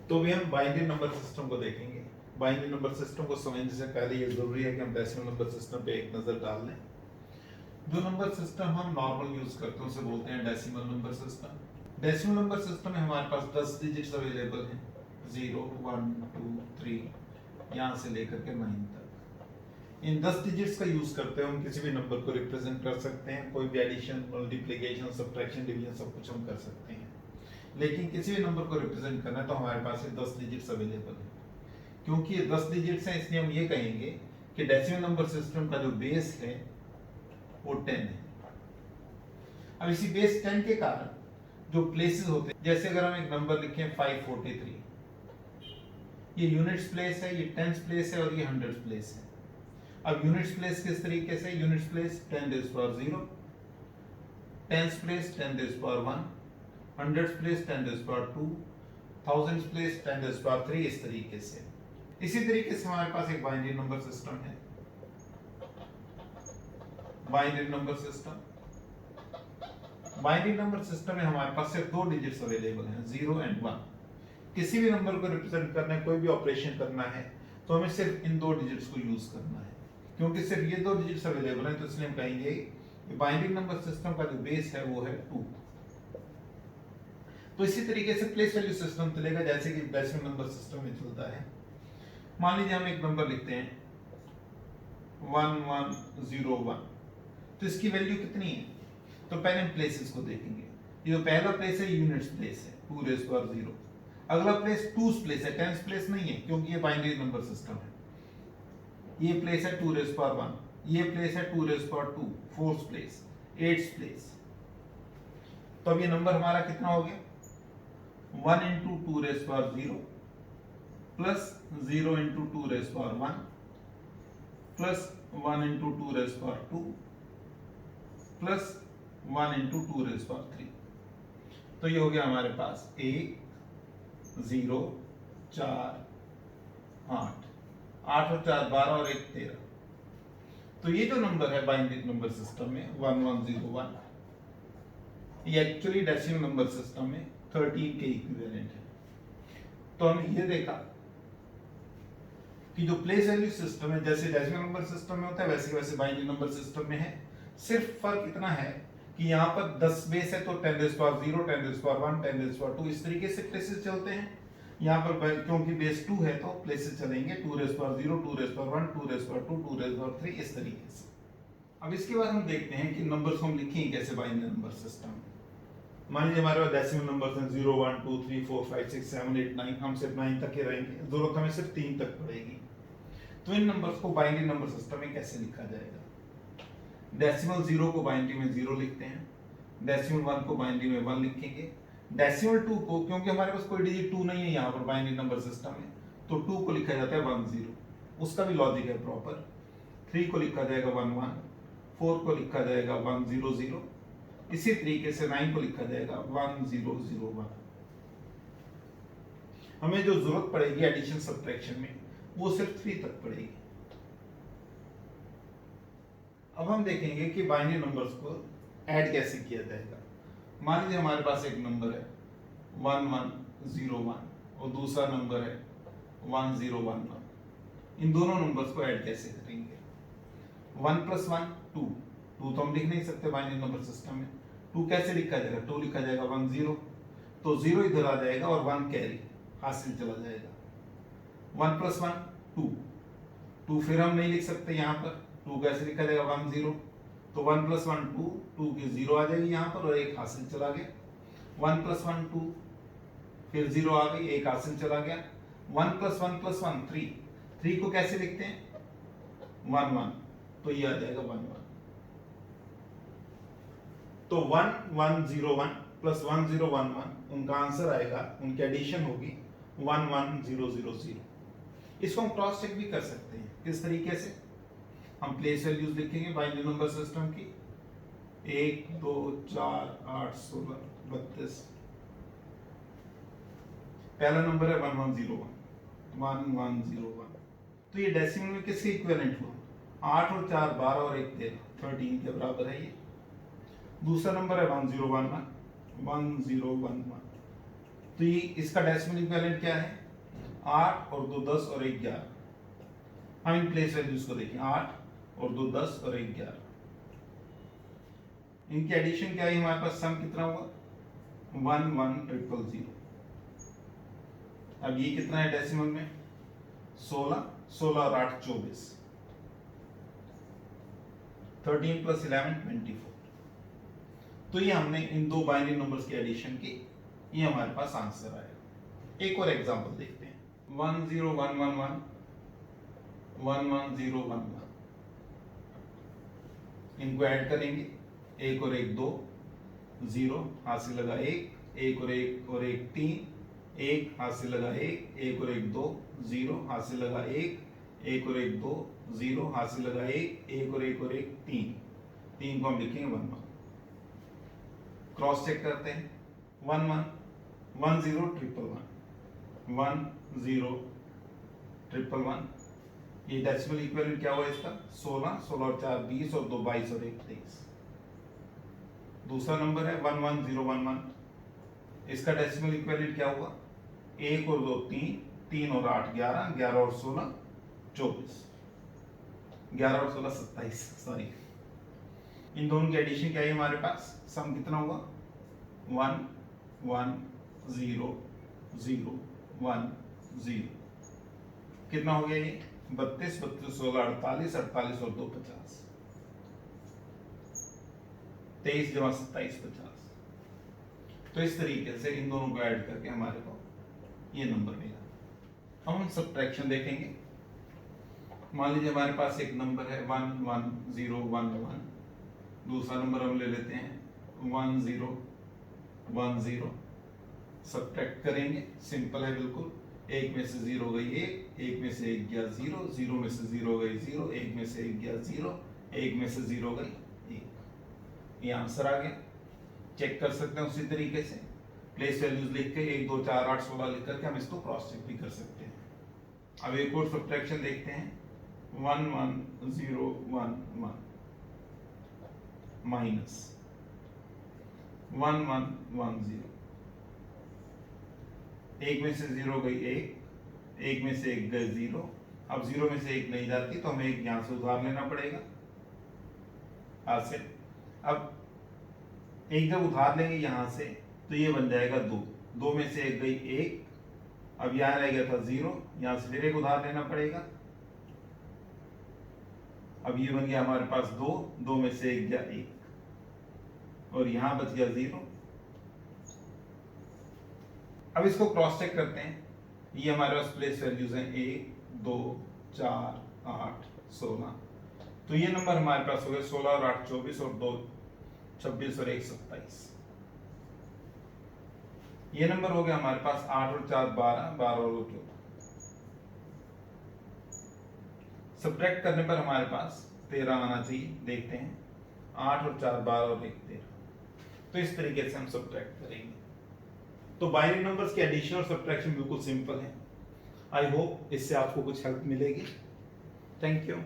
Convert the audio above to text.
तो भी हम बाइनरी नंबर सिस्टम को देखेंगे। बाइनरी नंबर सिस्टम को समझने से पहले ये जरूरी है कि हम डेसिमल नंबर सिस्टम पे एक नजर डाल लें। जो नंबर सिस्टम हम नॉर्मल यूज करते हैं उसे बोलते हैं decimal number system. Decimal number system में हमारे पास 10 डिजिट्स अवेलेबल हैं, 0 1 2 3 यहाँ से लेकर के 9 तक। इन 10 डिजिट्स का यूज करते हैं हम किसी भी नंबर को रिप्रेजेंट कर सकते हैं। कोई भी एडिशन, मल्टीप्लिकेशन, सब्ट्रैक्शन, डिवीजन सब कुछ हम कर सकते हैं। लेकिन किसी भी नंबर को रिप्रेजेंट करना है तो हमारे पास ये 10 डिजिट्स अवेलेबल है। क्योंकि ये 10 डिजिट्स हैं इसलिए हम ये कहेंगे कि डेसिमल नंबर सिस्टम का जो बेस है वो 10 है। अब इसी बेस 10 के कारण जो प्लेसेस होते हैं, जैसे अगर हम एक नंबर लिखें 543, ये यूनिट्स प्लेस है, ये टेंस प्लेस है और ये हंड्रेड्स प्लेस है। अब यूनिट्स प्लेस किस तरीके से? Units place 10 rays power 0, tens place 10 rays power 1, hundreds place 10 rays power 2, thousands place 10 rays power 3, इस तरीके से। इसी तरीके से हमारे पास एक बाइनरी नंबर सिस्टम है। Binary number system, binary number system में हमारे पास सिर्फ 2 डिजिट्स अवेलेबल हैं, 0 एंड 1। किसी भी नंबर को रिप्रेजेंट करना है, कोई भी ऑपरेशन करना है तो हमें सिर्फ इन 2 डिजिट्स को यूज करना है। क्योंकि सिर्फ ये 2 डिजिट्स अवेलेबल हैं तो इसलिए हम कहेंगे कि बाइनरी नंबर सिस्टम का जो बेस है वो है 2। तो इसी तरीके से प्लेस वैल्यू सिस्टम चलेगा जैसे कि डेसिमल नंबर सिस्टम में चलता है। मान लीजिए हम एक नंबर लिखते हैं 1101, तो इसकी वैल्यू कितनी है? तो पहले हम प्लेसेस को देखेंगे। ये जो पहला प्लेस है यूनिट्स प्लेस है, 2 रेज़ पावर 0। अगला प्लेस 2's प्लेस है, 10's प्लेस नहीं है क्योंकि ये बाइनरी नंबर सिस्टम है। ये प्लेस है 2 रेज़ पावर 1, ये प्लेस है 2 rays power 2, 4th place, 8th place. तो अब ये नंबर हमारा कितना हो गया? 1 into 2 rays power 0 plus 0 into 2 rays power 1 plus 1 into 2 rays power 2 plus 1 into 2 rays power 3। तो ये हो गया हमारे पास 1 0 4 8, 8 और 4 12 और 1 13। तो ये जो नंबर है बाइनरी नंबर सिस्टम में 1101, ये एक्चुअली डेसिमल नंबर सिस्टम में 13 के इक्विवेलेंट है। तो हमने ये देखा कि जो प्लेस वैल्यू सिस्टम है जैसे डेसिमल नंबर सिस्टम में होता है वैसे वैसे बाइनरी नंबर सिस्टम में है। सिर्फ फर्क इतना है कि यहाँ पर 10 बेस है तो 10 rays power 0, 10 rays power 1, 10 rays power 2 इस तरीके से प्लेसेस चलते हैं। यहाँ पर क्योंकि बेस 2 है तो प्लेसेस चलेंगे 2 rays power 0, 2 rays power 1, 2 rays power 2, 2 rays power 3, इस तरीके से। अब इसके बाद हम देखते हैं कि नंबर्स को हम लिखेंगे कैसे बाइनरी नंबर सिस्टम। मान लीजिए हमारे पास डेसिमल नंबर्स हैं 0 1 2 3 4 5 6 7 8 9, हम सिर्फ 9 तक ही रहेंगे, जरूरत हमें सिर्फ 3 तक पड़ेगी। तो इन नंबर्स को बाइनरी नंबर सिस्टम में कैसे लिखा जाएगा? डेसिमल 0 को बाइनरी में 0 लिखते हैं, डेसिमल 1 को बाइनरी में 1 लिखेंगे, डेसिमल 2 को, क्योंकि हमारे पास कोई डिजिट 2 नहीं है यहाँ पर बाइनरी नंबर सिस्टम में, तो 2 को लिखा जाता है 1 0, उसका भी लॉजिक है प्रॉपर। 3 को लिखा जाएगा 1 1, 4 को लिखा जाएगा 1 0 0, इसी तरीके से 9 को लिखा जाएगा 1 0 0 1। हमें जो जरूरत पड़ेगी एडिशन सब्ट्रैक्शन में वो सिर्फ 3 तक पड़ेगी। अब हम देखेंगे कि बाइनरी नंबर्स को ऐड कैसे किया जाएगा। मान लीजिए हमारे पास एक नंबर है 1101 और दूसरा नंबर है 1011। इन दोनों नंबर्स को ऐड कैसे करेंगे? 1 + 1 2, 2 तो हम लिख नहीं सकते बाइनरी नंबर सिस्टम में। 2 कैसे लिखा जाएगा? 2 लिखा जाएगा 1 0, तो 0 इधर आ जाएगा और 1 कैरी हासिल चला जाएगा। 1 + 1 2, 2 फिर हम नहीं लिख सकते यहाँ पर, 2 कैसे लिखा जाएगा? 1 0, तो 1 + 1 2, 2 की 0 आ जाएगी यहाँ पर और 1 हासिल चला गया। 1 + 1 2, फिर 0 आ गई, 1 हासिल चला गया। 1 + 1 + 1 3, 3 को कैसे लिखते हैं? 1 1, तो ये आ जाएगा 1 1। तो 1 1 0 1 + 1 0 1 1, उनका आंसर आएगा, उनकी एडिशन होगी 1 1 0 0 0। इसको हम क्रॉस चेक भी कर सकते हैं। किस तरीके से? हम प्लेस वैल्यूज लिखेंगे बाइनरी नंबर सिस्टम की 1 2 4 8 16 32। पहला नंबर है 1101, 1101। तो ये डेसिमल में किसके इक्विवेलेंट हुआ? 8 और 4 12 और 1 13, 13 के बराबर है ये। दूसरा नंबर है 1011, 1011। तो ये इसका डेसिमल इक्विवेलेंट क्या है? 8 और 2 10 और 1 11। हम इन प्लेस वैल्यूज को देखें, 8 और 2 10 और 1 11। इनकी एडिशन क्या है? हमारे पास सम कितना हुआ? 1 1 0 0 0। अब ये कितना है डेसिमल में? 16 16 और 8 24। 13 + 11 24। तो ये हमने इन दो बाइनरी नंबर्स की एडिशन की, ये हमारे पास आंसर आएगा। एक और एग्जांपल देखते हैं, 1 0 1 1 1 1 1 0 1 1। इनको ऐड करेंगे, 1 और 1 2, 0 हाथ से लगा 1, 1 और 1 और 1 3, 1 हाथ से लगा 1, 1 और 1 2, 0 हाथ से लगा 1, 1 और 1 2, 0 हाथ से लगा 1, 1 और 1 और 1 3। 3 को हम लिखेंगे 1 1। क्रॉस चेक करते हैं, 1 1 1 0 1 1 1 0 1 1। ये डेसिमल इक्विवेलेंट क्या हुआ इसका? 16 16 और 4 20 और 2 22 और 1 23। दूसरा नंबर है 1 1 0 1 1। इसका डेसिमल इक्विवेलेंट क्या हुआ? 1 और 2 3, 3 और 8 11, 11 और 16 24, 11 और 16 27। सॉरी, इन दोनों की एडिशन क्या है हमारे पास? सम कितना हुआ? 1 1 0 0 1 0। कितना हो गया ये? 32 32 16 48, 48 और 2 50, 23 + 27 50। तो इस तरीके से इन दोनों को ऐड करके हमारे को ये नंबर मिला। हम सब्ट्रैक्शन देखेंगे। मान लीजिए हमारे पास एक नंबर है 1 1 0 1 1। दूसरा नंबर हम ले लेते हैं 1 0 1 0। सब्ट्रैक्ट करेंगे, सिंपल है बिल्कुल। 1 में से 0 गई 1, 1 में से 1 गया 0, 0 में से 0 गई 0, 1 में से 1 गया 0, 1 में से 0 गई 1। ये आंसर आ गया। चेक कर सकते हैं उसी तरीके से, प्लेस वैल्यूज लिख के 1 2 4 8 16 लिख करके हम इसको क्रॉस चेक भी कर सकते हैं। अब एक और सब्ट्रैक्शन देखते हैं, 1 1 0 1 1 माइनस 1 1 1 0। 1 में से 0 गई 1, 1 में से 1 गई 0। अब 0 में से 1 नहीं जाती तो हमें एक यहां से उधार लेना पड़ेगा हाथ से। अब एक जब उधार लेंगे यहां से तो ये बन जाएगा 2। 2 में से 1 गई 1, अब यहां रह गया था 0, यहां से फिर एक उधार लेना पड़ेगा। अब ये बन गया हमारे पास 2, 2 में से 1 गया 1 और यहां बच गया 0। अब इसको क्रॉस चेक करते हैं। ये हमारे पास प्लेस वैल्यूज हैं 1 2 4 8 16। तो ये नंबर हमारे पास हो गए 16 और 8 24 और 2 26 और 1 27। ये नंबर हो गया हमारे पास 8 और 4 12, 12 और 2 14। सब्ट्रैक्ट करने पर हमारे पास 13 आना चाहिए। देखते हैं, 8 और 4 12 और 1 13। तो इस तरीके से हम सब्ट्रैक्ट करेंगे। तो बाइनरी नंबर्स की एडिशन और सब्ट्रैक्शन बिल्कुल सिंपल है। आई होप इससे आपको कुछ हेल्प मिलेगी। Thank you.